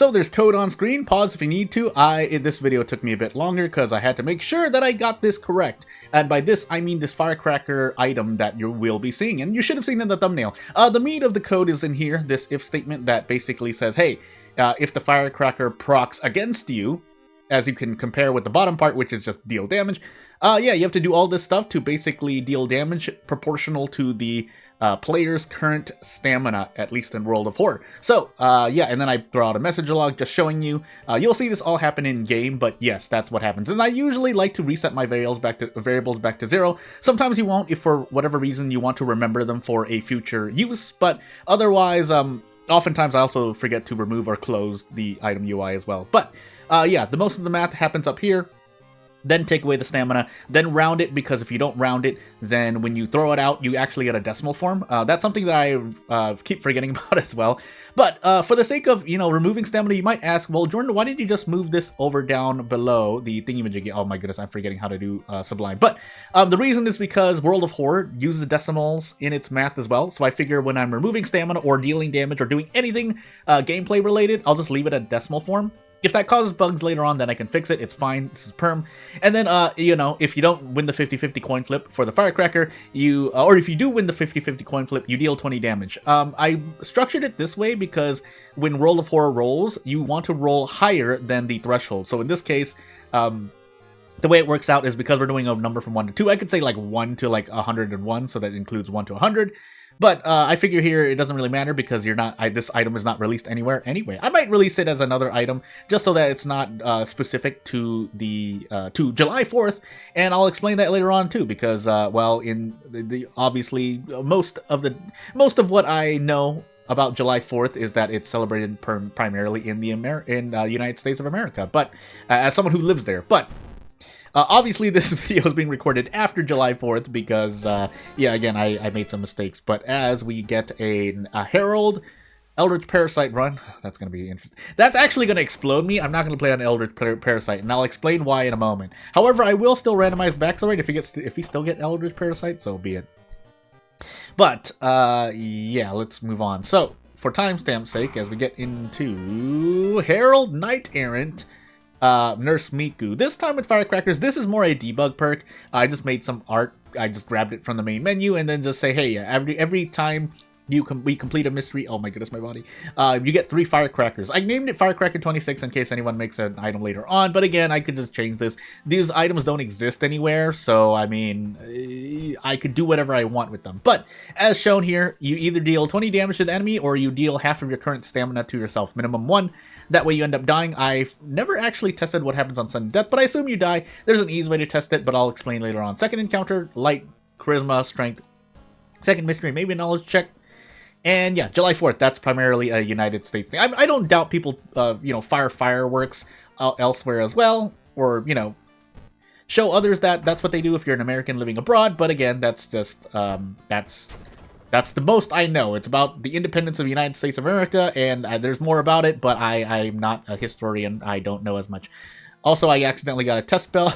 So there's code on screen. Pause if you need to. This video took me a bit longer because I had to make sure that I got this correct. And by this, I mean this firecracker item that you will be seeing. And you should have seen in the thumbnail. The meat of the code is in here. This if statement that basically says, hey, if the firecracker procs against you, as you can compare with the bottom part, which is just deal damage. Yeah, you have to do all this stuff to basically deal damage proportional to the player's current stamina, at least in World of Horror. So, yeah, and then I throw out a message log just showing you. You'll see this all happen in game, but yes, that's what happens. And I usually like to reset my variables back to 0. Sometimes you won't if for whatever reason you want to remember them for a future use, but otherwise, oftentimes I also forget to remove or close the item UI as well. But yeah, the most of the math happens up here. Then take away the stamina, then round it, because if you don't round it, then when you throw it out, you actually get a decimal form. That's something that I keep forgetting about as well. But for the sake of, removing stamina, you might ask, well, Jordan, why didn't you just move this over down below the thingy-majiggy? Oh my goodness, I'm forgetting how to do Sublime. But the reason is because World of Horror uses decimals in its math as well. So I figure when I'm removing stamina or dealing damage or doing anything gameplay related, I'll just leave it at decimal form. If that causes bugs later on, then I can fix it. It's fine. This is perm. And then, if you don't win the 50-50 coin flip for the firecracker, or if you do win the 50-50 coin flip, you deal 20 damage. I structured it this way because when World of Horror rolls, you want to roll higher than the threshold. So in this case, the way it works out is because we're doing a number from 1 to 2, I could say like 1 to like 101, so that includes 1 to 100. But I figure here it doesn't really matter because this item is not released anywhere anyway. I might release it as another item just so that it's not specific to the to July 4th, and I'll explain that later on too. Because well, in the obviously most of what I know about July 4th is that it's celebrated primarily in the United States of America. But as someone who lives there, but. Obviously, this video is being recorded after July 4th because, yeah, again, I made some mistakes. But as we get a Herald Eldritch Parasite run, that's going to be interesting. That's actually going to explode me. I'm not going to play on Eldritch Parasite, and I'll explain why in a moment. However, I will still randomize Backstory if he still get Eldritch Parasite, so be it. But, yeah, let's move on. So, for timestamp's sake, as we get into Herald Knight Errant, Nurse Miku. This time with firecrackers, this is more a debug perk. I just made some art. I just grabbed it from the main menu and then just say, hey, every time we complete a mystery, oh my goodness, my body, you get 3 firecrackers. I named it Firecracker 26 in case anyone makes an item later on, but again, I could just change this. These items don't exist anywhere, so I mean, I could do whatever I want with them. But as shown here, you either deal 20 damage to the enemy or you deal half of your current stamina to yourself, minimum 1. That way you end up dying. I've never actually tested what happens on sudden death, but I assume you die. There's an easy way to test it, but I'll explain later on. Second encounter, light, charisma, strength. Second mystery, maybe a knowledge check. And yeah, July 4th, that's primarily a United States thing. I don't doubt people, fire fireworks elsewhere as well, or, show others that that's what they do if you're an American living abroad. But again, that's just, that's the most I know. It's about the independence of the United States of America, and there's more about it, but I'm not a historian. I don't know as much. Also, I accidentally got a test spell.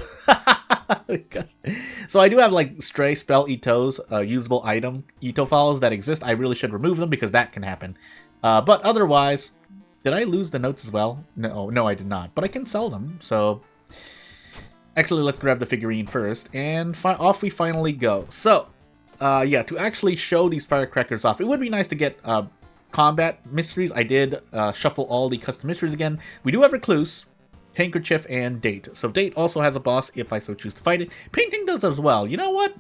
So I do have like stray spell Itos, usable item Ito files that exist. I really should remove them because that can happen. But otherwise, did I lose the notes as well? No, I did not. But I can sell them. So actually, let's grab the figurine first, and off we finally go. So yeah, to actually show these firecrackers off, it would be nice to get combat mysteries. I did shuffle all the custom mysteries again. We do have Recluse, Handkerchief, and Date. So Date also has a boss if I so choose to fight it. Painting does as well. You know what?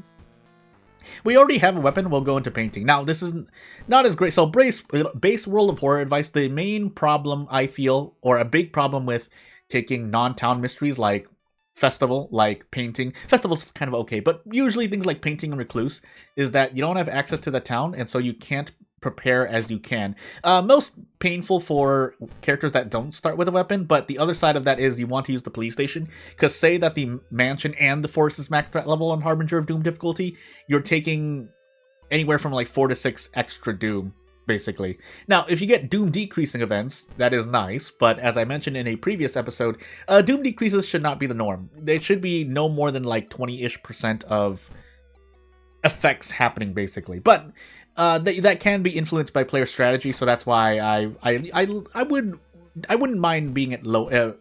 We already have a weapon. We'll go into Painting. Now, this is not as great. So base World of Horror advice, the main problem I feel, or a big problem with taking non-town mysteries like Festival, like Painting. Festival's kind of okay, but usually things like Painting and Recluse is that you don't have access to the town, and so you can't prepare as you can. Most painful for characters that don't start with a weapon, but the other side of that is you want to use the police station, because say that the mansion and the forest is max threat level on Harbinger of Doom difficulty, you're taking anywhere from like 4 to 6 extra Doom, basically. Now, if you get Doom decreasing events, that is nice, but as I mentioned in a previous episode, Doom decreases should not be the norm. It should be no more than like 20-ish% of effects happening, basically. But that can be influenced by player strategy, so that's why I would I wouldn't mind being at low.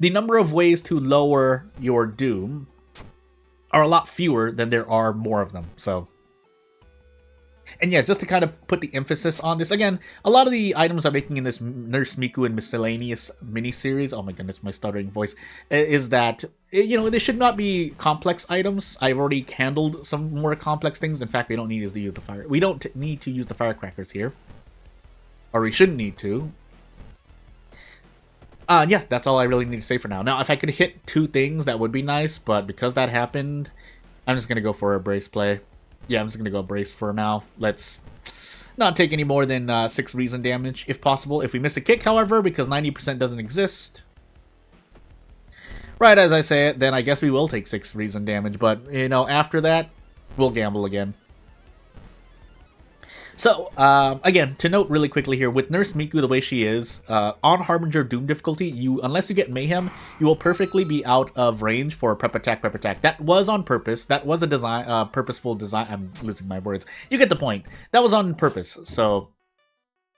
The number of ways to lower your doom are a lot fewer than there are more of them. So, and yeah, just to kind of put the emphasis on this again, a lot of the items I'm making in this Nurse Miku and Miscellaneous mini-series, oh my goodness, my stuttering voice, is that, you know, they should not be complex items. I've already handled some more complex things. In fact, we don't need to use the fire. We don't need to use the firecrackers here, or we shouldn't need to. Yeah, that's all I really need to say for now. Now, if I could hit 2 things, that would be nice, but because that happened, I'm just gonna go for a brace play. Yeah, I'm just gonna go brace for now. Let's not take any more than 6 reason damage, if possible. If we miss a kick, however, because 90% doesn't exist, right as I say it, then I guess we will take 6 reason damage. But, you know, after that, we'll gamble again. So, again, to note really quickly here, with Nurse Miku the way she is, on Harbinger Doom difficulty, unless you get Mayhem, you will perfectly be out of range for prep attack, prep attack. That was on purpose. That was a design, purposeful design. I'm losing my words. You get the point. That was on purpose. So,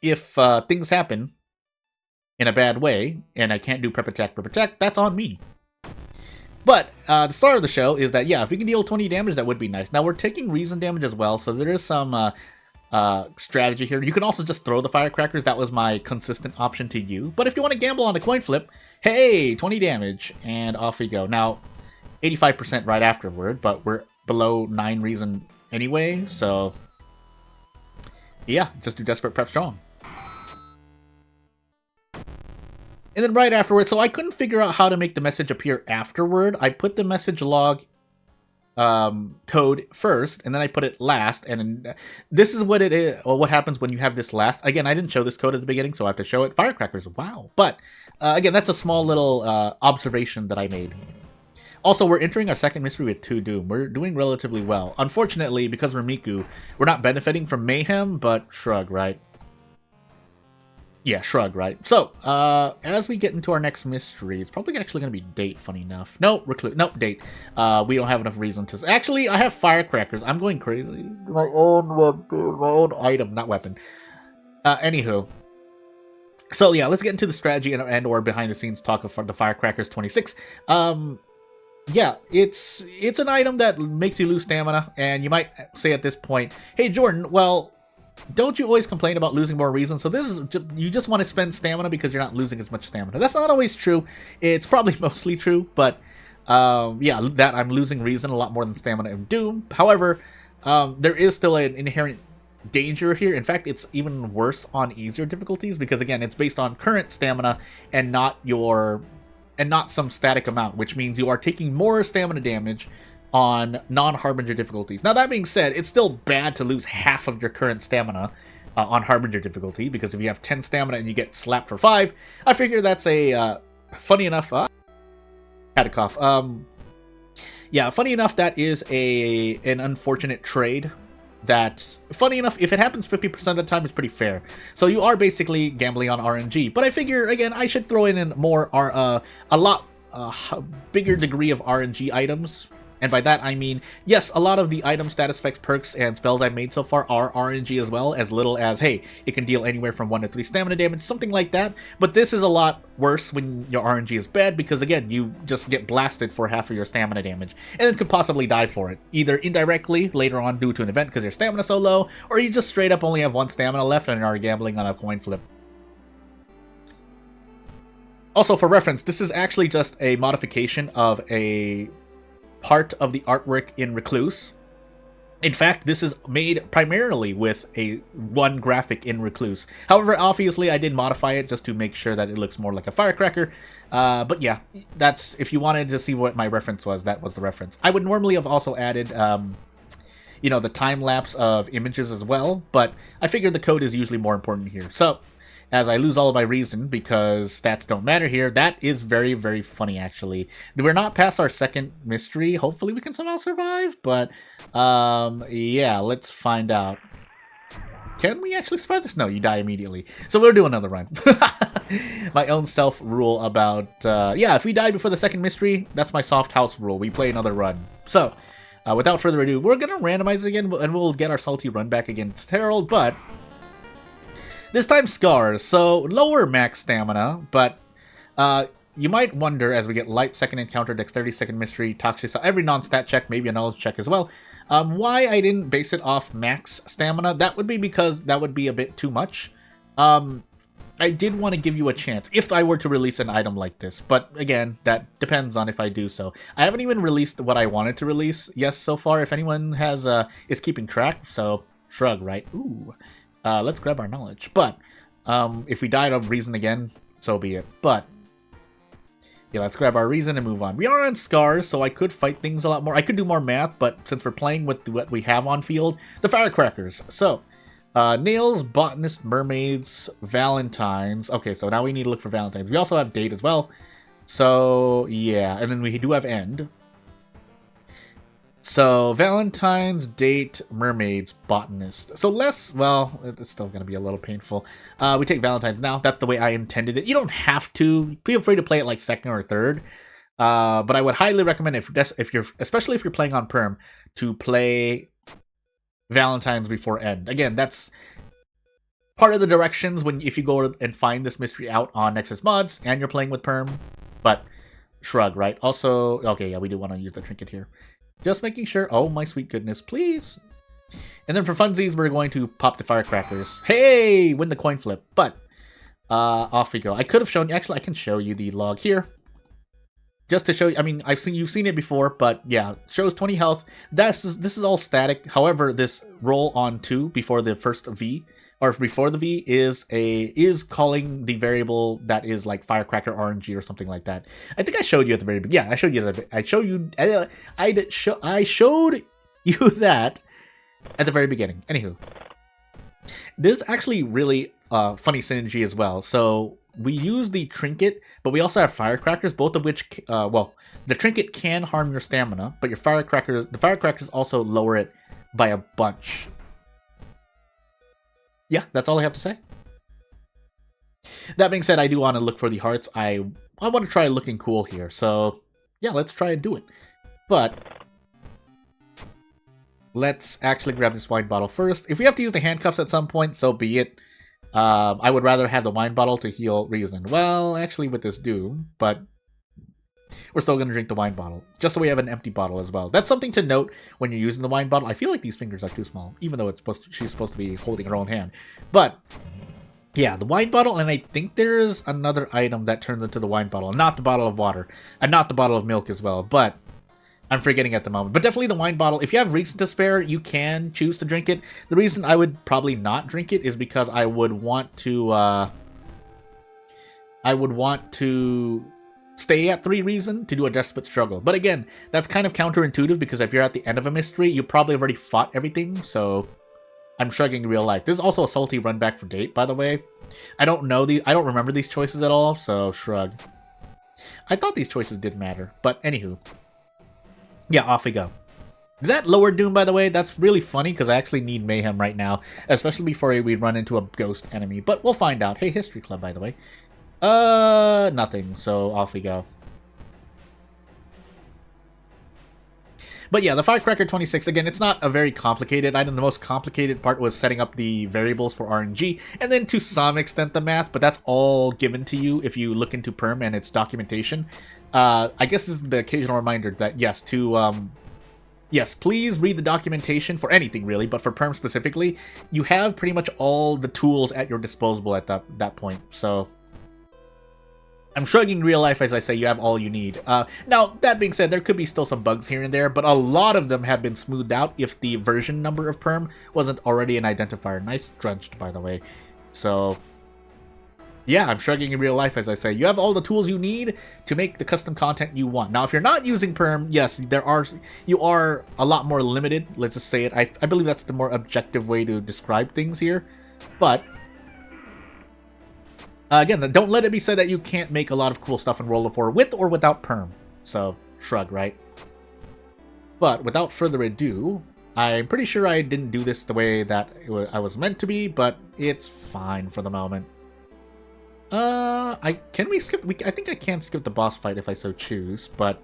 if things happen in a bad way, and I can't do prep attack, that's on me. But the start of the show is that, yeah, if we can deal 20 damage, that would be nice. Now, we're taking reason damage as well, so there is some strategy here. You can also just throw the firecrackers. That was my consistent option to you. But if you want to gamble on a coin flip, hey, 20 damage, and off we go. Now, 85% right afterward, but we're below 9 reason anyway, so yeah, just do Desperate Prep Strong. And then right afterwards, so I couldn't figure out how to make the message appear afterward. I put the message log code first, and then I put it last, and this is what it is, or what happens when you have this last. Again, I didn't show this code at the beginning, so I have to show it. Firecrackers, wow. But again, that's a small little observation that I made. Also, we're entering our second mystery with 2 Doom. We're doing relatively well. Unfortunately, because we're Miku, we're not benefiting from Mayhem, but shrug, right? Yeah, shrug, right? So, as we get into our next mystery, it's probably actually going to be Date, funny enough. No, Recluse. No, Date. We don't have enough reason to... Actually, I have Firecrackers. I'm going crazy. My own weapon, my own item, not weapon. Anywho. So, yeah, let's get into the strategy and or behind-the-scenes talk of the Firecrackers 26. Yeah, it's an item that makes you lose stamina, and you might say at this point, hey, Jordan, well... don't you always complain about losing more reason? So this is you just want to spend stamina because you're not losing as much stamina. That's not always true. It's probably mostly true, but yeah, that I'm losing reason a lot more than stamina in Doom. However, there is still an inherent danger here. In fact, it's even worse on easier difficulties because again, it's based on current stamina and not some static amount, which means you are taking more stamina damage on non-Harbinger difficulties. Now, that being said, it's still bad to lose half of your current stamina on Harbinger difficulty, because if you have 10 stamina and you get slapped for 5, I figure that's a, funny enough, had a cough. Yeah, funny enough, that is an unfortunate trade that, funny enough, if it happens 50% of the time, it's pretty fair. So you are basically gambling on RNG, but I figure, again, I should throw in more, a lot bigger degree of RNG items. And by that, I mean, yes, a lot of the item status effects, perks, and spells I've made so far are RNG as well, as little as, hey, it can deal anywhere from 1 to 3 stamina damage, something like that. But this is a lot worse when your RNG is bad, because again, you just get blasted for half of your stamina damage, and then could possibly die for it, either indirectly later on due to an event because your stamina so low, or you just straight up only have 1 stamina left and are gambling on a coin flip. Also, for reference, this is actually just a modification of a part of the artwork in Recluse. In fact, this is made primarily with one graphic in Recluse. However, obviously, I did modify it just to make sure that it looks more like a firecracker. But yeah, that's, if you wanted to see what my reference was, that was the reference. I would normally have also added, you know, the time lapse of images as well, but I figured the code is usually more important here. So, as I lose all of my reason, because stats don't matter here, that is very, very funny, actually. We're not past our second mystery. Hopefully we can somehow survive, but, yeah, let's find out. Can we actually survive this? No, you die immediately. So we'll do another run. My own self-rule about, yeah, if we die before the second mystery, that's my soft house rule. We play another run. So, without further ado, we're going to randomize again, and we'll get our salty run back against Harold, but... This time scars, so lower max stamina, but you might wonder as we get light, second encounter, dexterity, second mystery, toxic, so every non-stat check, maybe a knowledge check as well. Why I didn't base it off max stamina? That would be because that would be a bit too much. I did want to give you a chance if I were to release an item like this, but again, that depends on if I do so. I haven't even released what I wanted to release, yes, so far. If anyone has is keeping track, so shrug, right? Ooh, let's grab our knowledge. But if we died of reason again, so be it. But yeah, let's grab our reason and move on. We are on scars, so I could fight things a lot more. I could do more math, but since we're playing with what we have on field, the firecrackers. So. Nails, botanist, mermaids, valentines. Okay, so now we need to look for valentines. We also have date as well. So, yeah. And then we do have end. So, valentines, date, mermaids, botanist. So less, well, it's still going to be a little painful. We take valentines now. That's the way I intended it. You don't have to. Feel free to play it like second or third. But I would highly recommend if you're, especially if you're playing on perm, to play Valentine's before end. Again, that's part of the directions if you go and find this mystery out on Nexus Mods and you're playing with perm. But shrug, right? Also, okay, yeah, we do want to use the trinket here. Just making sure. Oh my sweet goodness, please. And then for funsies, we're going to pop the firecrackers. Hey, win the coin flip. But off we go. I could have shown you. Actually, I can show you the log here. Just to show you, I mean, you've seen it before, but yeah, shows 20 health. This is all static. However, this roll on 2 before the first V, or before the V, is calling the variable that is like firecracker RNG or something like that. I think I showed you at the very beginning. Yeah, I showed you that. I showed you that at the very beginning. Anywho, this is actually really funny synergy as well. So we use the trinket, but we also have firecrackers, both of which, well, the trinket can harm your stamina, but the firecrackers also lower it by a bunch. Yeah, that's all I have to say. That being said, I do want to look for the hearts. I want to try looking cool here, so yeah, let's try and do it. But let's actually grab this wine bottle first. If we have to use the handcuffs at some point, so be it. I would rather have the wine bottle to heal reason. Well, actually with this do, but we're still going to drink the wine bottle, just so we have an empty bottle as well. That's something to note when you're using the wine bottle. I feel like these fingers are too small, even though she's supposed to be holding her own hand. But yeah, the wine bottle, and I think there's another item that turns into the wine bottle, not the bottle of water, and not the bottle of milk as well, but I'm forgetting at the moment. But definitely the wine bottle. If you have reason to spare, you can choose to drink it. The reason I would probably not drink it is because I would want to stay at 3 reason to do a desperate struggle. But again, that's kind of counterintuitive because if you're at the end of a mystery, you probably already fought everything, so I'm shrugging in real life. This is also a salty run back for date, by the way. I don't remember these choices at all, so shrug. I thought these choices did matter, but anywho. Yeah, off we go. That lower doom, by the way, that's really funny because I actually need mayhem right now, especially before we run into a ghost enemy. But we'll find out. Hey, History Club, by the way. Nothing. So off we go. But yeah, the Firecracker 26, again, it's not a very complicated item. The most complicated part was setting up the variables for RNG, and then to some extent the math, but that's all given to you if you look into Perm and its documentation. I guess this is the occasional reminder that, yes, yes, please read the documentation for anything, really, but for Perm specifically, you have pretty much all the tools at your disposal at that point, so I'm shrugging real life as I say you have all you need. Now, that being said, there could be still some bugs here and there, but a lot of them have been smoothed out if the version number of Perm wasn't already an identifier. Nice drenched, by the way. So, yeah, I'm shrugging in real life as I say you have all the tools you need to make the custom content you want. Now, if you're not using Perm, yes, you are a lot more limited. Let's just say it. I believe that's the more objective way to describe things here, but again, don't let it be said that you can't make a lot of cool stuff in World of War with or without Perm. So, shrug, right? But without further ado, I'm pretty sure I didn't do this the way that I was meant to be, but it's fine for the moment. Can we skip? I think I can skip the boss fight if I so choose, but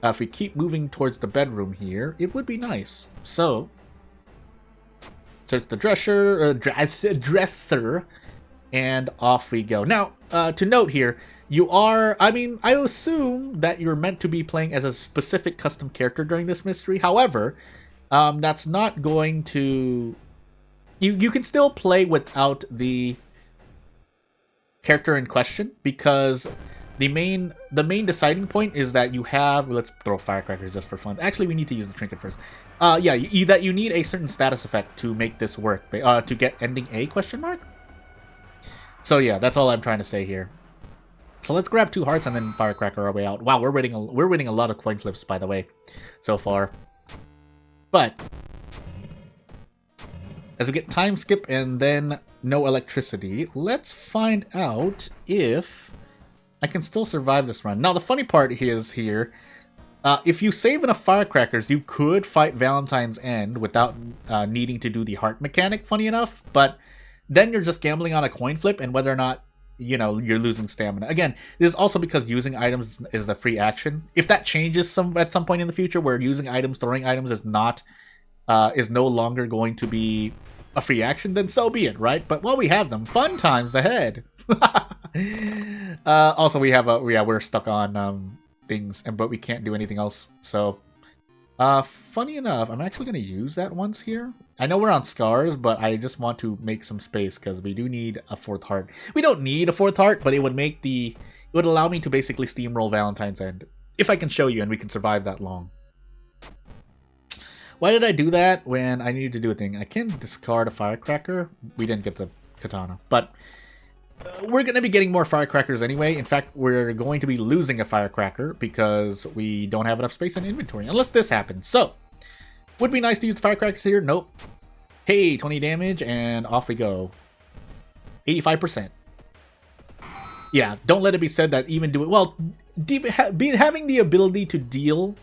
if we keep moving towards the bedroom here, it would be nice. So, search the dresser. and off we go. Now, to note here, you are, I mean, I assume that you're meant to be playing as a specific custom character during this mystery. However, that's not going to... You can still play without the character in question, because the main deciding point is that you have... Let's throw firecrackers just for fun. Actually, we need to use the trinket first. Yeah, that you need a certain status effect to make this work, to get ending A question mark. So yeah, that's all I'm trying to say here. So let's grab 2 hearts and then firecracker our way out. Wow, we're winning a lot of coin flips, by the way, so far. But as we get time skip and then no electricity, let's find out if I can still survive this run. Now, the funny part is here, if you save enough firecrackers, you could fight Valentine's End without needing to do the heart mechanic, funny enough, but then you're just gambling on a coin flip and whether or not, you know, you're losing stamina. Again, this is also because using items is the free action. If that changes at some point in the future, where using items, throwing items is no longer going to be a free action, then so be it, right? But while we have them, fun times ahead. Also, we're stuck on things, but we can't do anything else. So, funny enough, I'm actually going to use that once here. I know we're on scars, but I just want to make some space because we do need a 4th heart. We don't need a 4th heart, but it would allow me to basically steamroll Valentine's End if I can show you and we can survive that long. Why did I do that when I needed to do a thing? I can discard a firecracker. We didn't get the katana, but we're going to be getting more firecrackers anyway. In fact, we're going to be losing a firecracker because we don't have enough space in inventory, unless this happens. So, would be nice to use the firecrackers here. Nope. Hey, 20 damage, and off we go. 85%. Yeah, don't let it be said that even do it... Well, having the ability to deal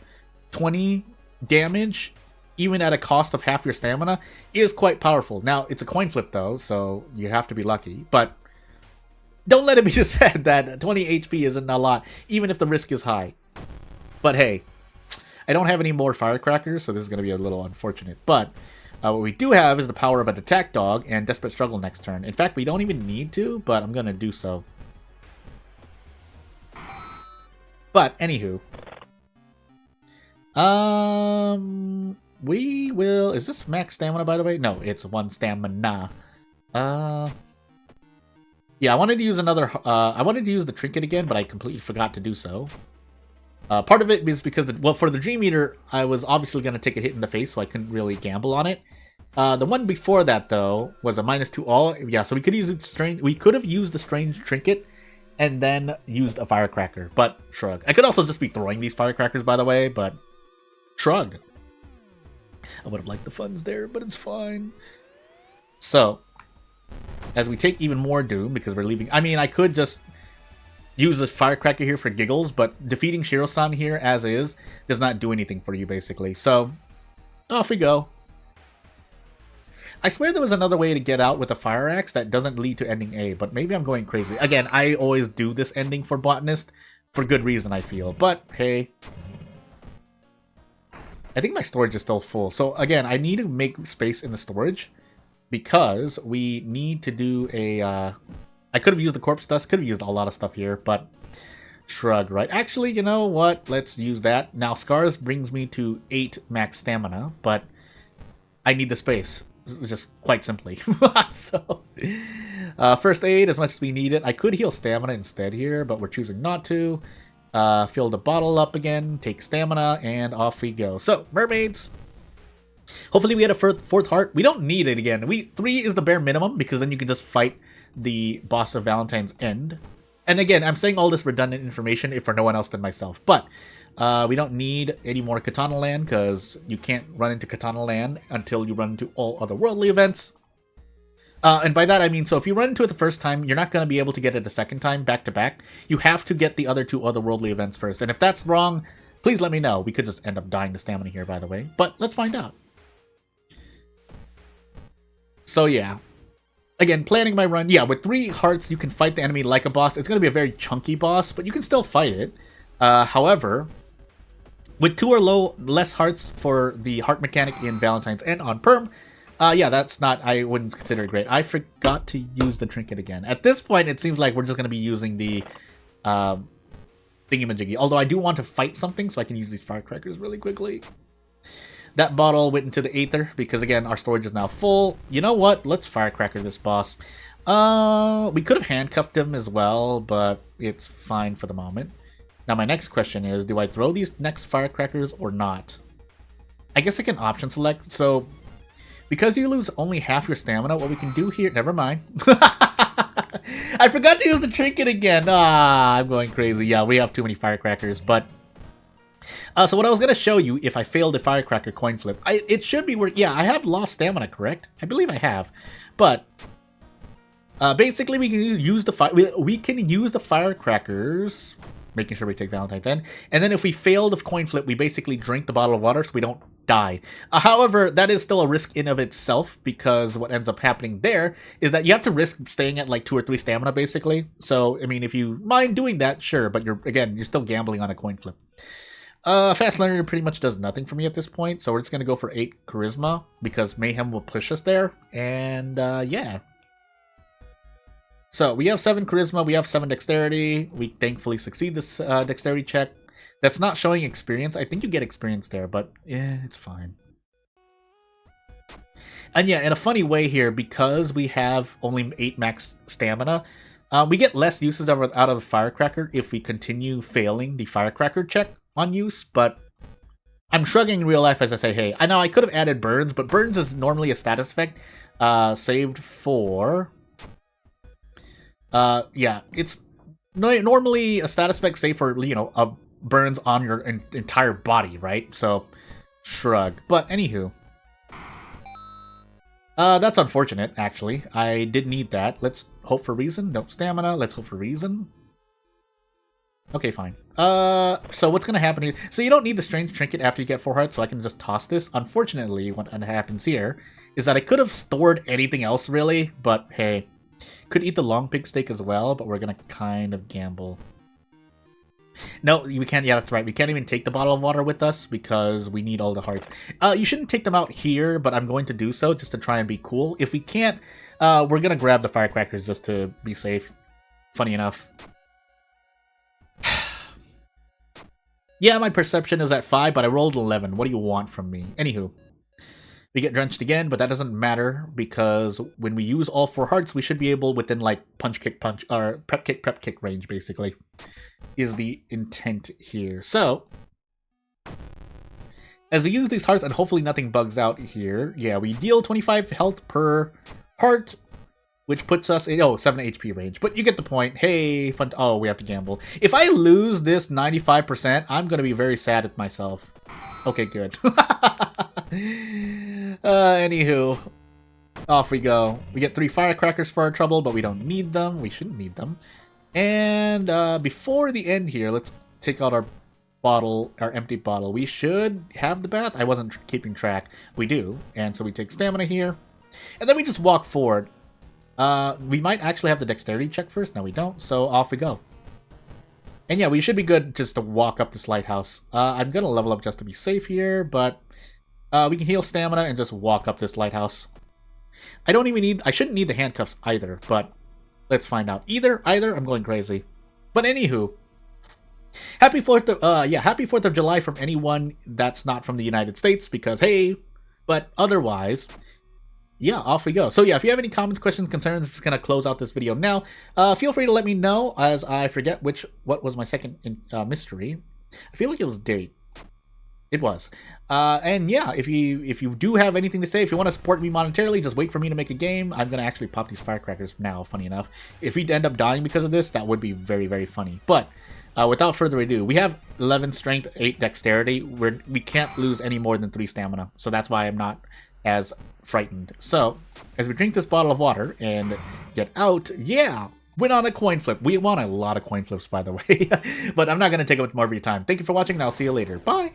20 damage, even at a cost of half your stamina, is quite powerful. Now, it's a coin flip, though, so you have to be lucky. But don't let it be said that 20 HP isn't a lot, even if the risk is high. But hey, I don't have any more firecrackers, so this is going to be a little unfortunate. But what we do have is the power of an attack dog and desperate struggle next turn. In fact, we don't even need to, but I'm going to do so. But anywho, we will... Is this max stamina, by the way? No, it's 1 stamina. Yeah, I wanted to use I wanted to use the trinket again, but I completely forgot to do so. Part of it is because, for the Dream Eater, I was obviously going to take a hit in the face, so I couldn't really gamble on it. The one before that, though, was a -2 all. Yeah, so we could use we could have used the strange trinket and then used a firecracker, but shrug. I could also just be throwing these firecrackers, by the way, but shrug. I would have liked the funds there, but it's fine. So, as we take even more doom, because we're leaving... I mean, I could just use the firecracker here for giggles, but defeating Shiro-san here, as is, does not do anything for you, basically. So, off we go. I swear there was another way to get out with a fire axe that doesn't lead to ending A, but maybe I'm going crazy. Again, I always do this ending for Botanist, for good reason, I feel. But, hey... I think my storage is still full. So, again, I need to make space in the storage, because we need to do a... I could have used the corpse dust, could have used a lot of stuff here, but shrug, right? Actually, you know what? Let's use that. Now, Scars brings me to 8 max stamina, but I need the space, just quite simply. So, first aid, as much as we need it. I could heal stamina instead here, but we're choosing not to. Fill the bottle up again, take stamina, and off we go. So, mermaids. Hopefully we had a 4th heart. We don't need it again. 3 is the bare minimum, because then you can just fight the boss of Valentine's End. And again, I'm saying all this redundant information if for no one else than myself. But we don't need any more Katana Land, because you can't run into Katana Land until you run into all other worldly events. And by that I mean, so if you run into it the first time, you're not going to be able to get it the second time back to back. You have to get the other 2 otherworldly events first. And if that's wrong, please let me know. We could just end up dying to stamina here, by the way. But let's find out. So yeah. Again, planning my run. Yeah, with 3 hearts, you can fight the enemy like a boss. It's going to be a very chunky boss, but you can still fight it. However, with 2 or less hearts for the heart mechanic in Valentine's End on Perm, Yeah, that's not, I wouldn't consider it great. I forgot to use the trinket again. At this point, it seems like we're just going to be using the thingamajiggy. Although I do want to fight something, so I can use these firecrackers really quickly. That bottle went into the aether, because again, our storage is now full. You know what? Let's firecracker this boss. We could have handcuffed him as well, but it's fine for the moment. Now my next question is, do I throw these next firecrackers or not? I guess I can option select, so because you lose only half your stamina, what we can do here... Never mind. I forgot to use the trinket again. I'm going crazy. Yeah, we have too many firecrackers, but... so what I was going to show you, if I failed a firecracker coin flip, it should be working. Yeah, I have lost stamina, correct? I believe I have. But... basically, we can use the firecrackers, making sure we take Valentine's End, and then if we fail the coin flip, we basically drink the bottle of water so we don't die. However, that is still a risk in of itself, because what ends up happening there is that you have to risk staying at like 2 or 3 stamina, basically. So, I mean, if you mind doing that, sure, but you're still gambling on a coin flip. Fast Learner pretty much does nothing for me at this point, so we're just gonna go for 8 Charisma, because Mayhem will push us there, and yeah. So, we have 7 Charisma, we have 7 Dexterity. We thankfully succeed this Dexterity check. That's not showing experience. I think you get experience there, but yeah, it's fine. And yeah, in a funny way here, because we have only 8 max stamina, we get less uses out of the Firecracker if we continue failing the Firecracker check on use, but I'm shrugging in real life as I say, hey, I know I could have added Burns, but Burns is normally a status effect saved for... yeah, it's normally a status effect save for, you know, a burns on your entire body, right? So, shrug. But, anywho. That's unfortunate, actually. I did need that. Let's hope for reason. Nope, stamina. Let's hope for reason. Okay, fine. So what's gonna happen here? So you don't need the strange trinket after you get 4 hearts, so I can just toss this. Unfortunately, what happens here is that I could have stored anything else, really, but hey. Could eat the long pig steak as well, but we're gonna kind of gamble. No, we can't. Yeah, that's right. We can't even take the bottle of water with us because we need all the hearts. You shouldn't take them out here, but I'm going to do so just to try and be cool. If we can't, we're gonna grab the firecrackers just to be safe. Funny enough. Yeah, my perception is at 5, but I rolled 11. What do you want from me? Anywho. We get drenched again, but that doesn't matter because when we use all 4 hearts, we should be able within like punch, kick, punch, or prep, kick range, basically, is the intent here. So, as we use these hearts, and hopefully nothing bugs out here, yeah, we deal 25 health per heart, which puts us in, 7 HP range. But you get the point. Hey, fun. Oh, we have to gamble. If I lose this 95%, I'm going to be very sad at myself. Okay, good. Anywho, off we go. We get 3 firecrackers for our trouble, but we don't need them. We shouldn't need them. And before the end here, let's take out our bottle, our empty bottle. We should have the bath. I wasn't keeping track. We do. And so we take stamina here. And then we just walk forward. We might actually have the dexterity check first. No, we don't. So off we go. And yeah, we should be good just to walk up this lighthouse. I'm going to level up just to be safe here, but we can heal stamina and just walk up this lighthouse. I shouldn't need the handcuffs either, but let's find out. Either, I'm going crazy. But anywho, happy 4th of July from anyone that's not from the United States, because hey, but otherwise... yeah, off we go. So yeah, if you have any comments, questions, concerns, I'm just going to close out this video now. Feel free to let me know as I forget what was my second mystery. I feel like it was date. It was. And yeah, if you do have anything to say, if you want to support me monetarily, just wait for me to make a game. I'm going to actually pop these firecrackers now, funny enough. If we end up dying because of this, that would be very, very funny. But without further ado, we have 11 strength, 8 dexterity. We can't lose any more than 3 stamina. So that's why I'm not as frightened. So, as we drink this bottle of water and get out, yeah, win on a coin flip. We won a lot of coin flips, by the way. But I'm not going to take up more of your time. Thank you for watching, and I'll see you later. Bye!